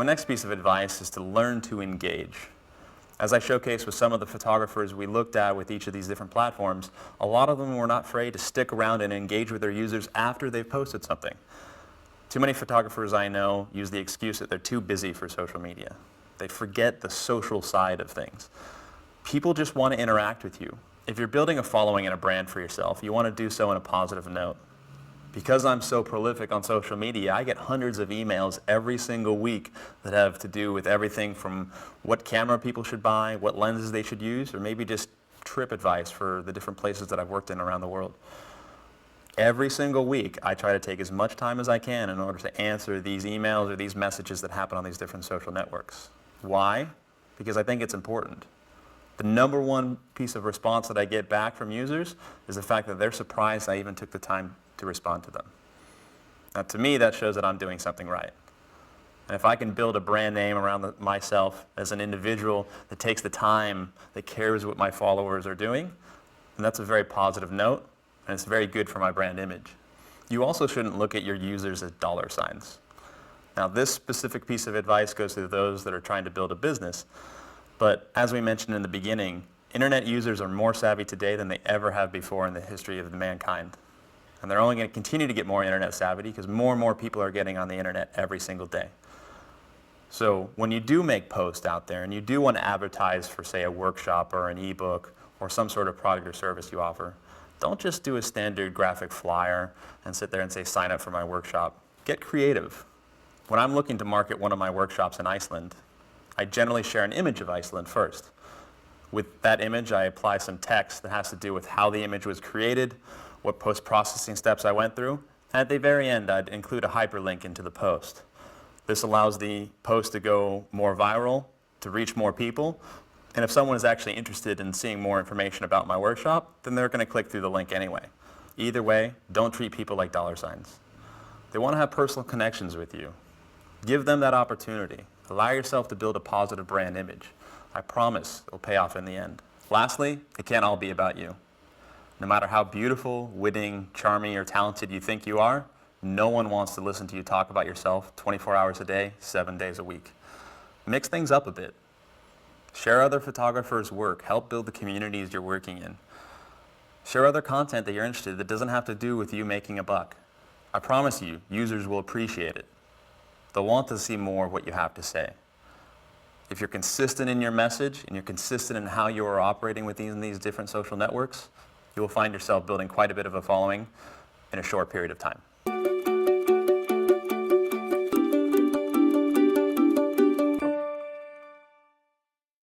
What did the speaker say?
next piece of advice is to learn to engage. As I showcased with some of the photographers we looked at with each of these different platforms, a lot of them were not afraid to stick around and engage with their users after they've posted something. Too many photographers I know use the excuse that they're too busy for social media. They forget the social side of things. People just want to interact with you. If you're building a following and a brand for yourself, you want to do so on a positive note. Because I'm so prolific on social media, I get hundreds of emails every single week that have to do with everything from what camera people should buy, what lenses they should use, or maybe just trip advice for the different places that I've worked in around the world. Every single week, I try to take as much time as I can in order to answer these emails or these messages that happen on these different social networks. Why? Because I think it's important. The number one piece of response that I get back from users is the fact that they're surprised I even took the time to respond to them. Now, to me, that shows that I'm doing something right. And if I can build a brand name around myself as an individual that takes the time, that cares what my followers are doing, then that's a very positive note, and it's very good for my brand image. You also shouldn't look at your users as dollar signs. Now, this specific piece of advice goes to those that are trying to build a business, but as we mentioned in the beginning, internet users are more savvy today than they ever have before in the history of mankind. And they're only going to continue to get more internet savvy because more and more people are getting on the internet every single day. So when you do make posts out there and you do want to advertise for, say, a workshop or an ebook or some sort of product or service you offer, don't just do a standard graphic flyer and sit there and say, sign up for my workshop. Get creative. When I'm looking to market one of my workshops in Iceland, I generally share an image of Iceland first. With that image, I apply some text that has to do with how the image was created, what post-processing steps I went through, and at the very end, I'd include a hyperlink into the post. This allows the post to go more viral, to reach more people, and if someone is actually interested in seeing more information about my workshop, then they're going to click through the link anyway. Either way, don't treat people like dollar signs. They want to have personal connections with you. Give them that opportunity. Allow yourself to build a positive brand image. I promise it'll pay off in the end. Lastly, it can't all be about you. No matter how beautiful, witty, charming, or talented you think you are, no one wants to listen to you talk about yourself 24 hours a day, 7 days a week. Mix things up a bit. Share other photographers' work. Help build the communities you're working in. Share other content that you're interested in that doesn't have to do with you making a buck. I promise you, users will appreciate it. They'll want to see more of what you have to say. If you're consistent in your message and you're consistent in how you are operating with these different social networks, you will find yourself building quite a bit of a following in a short period of time.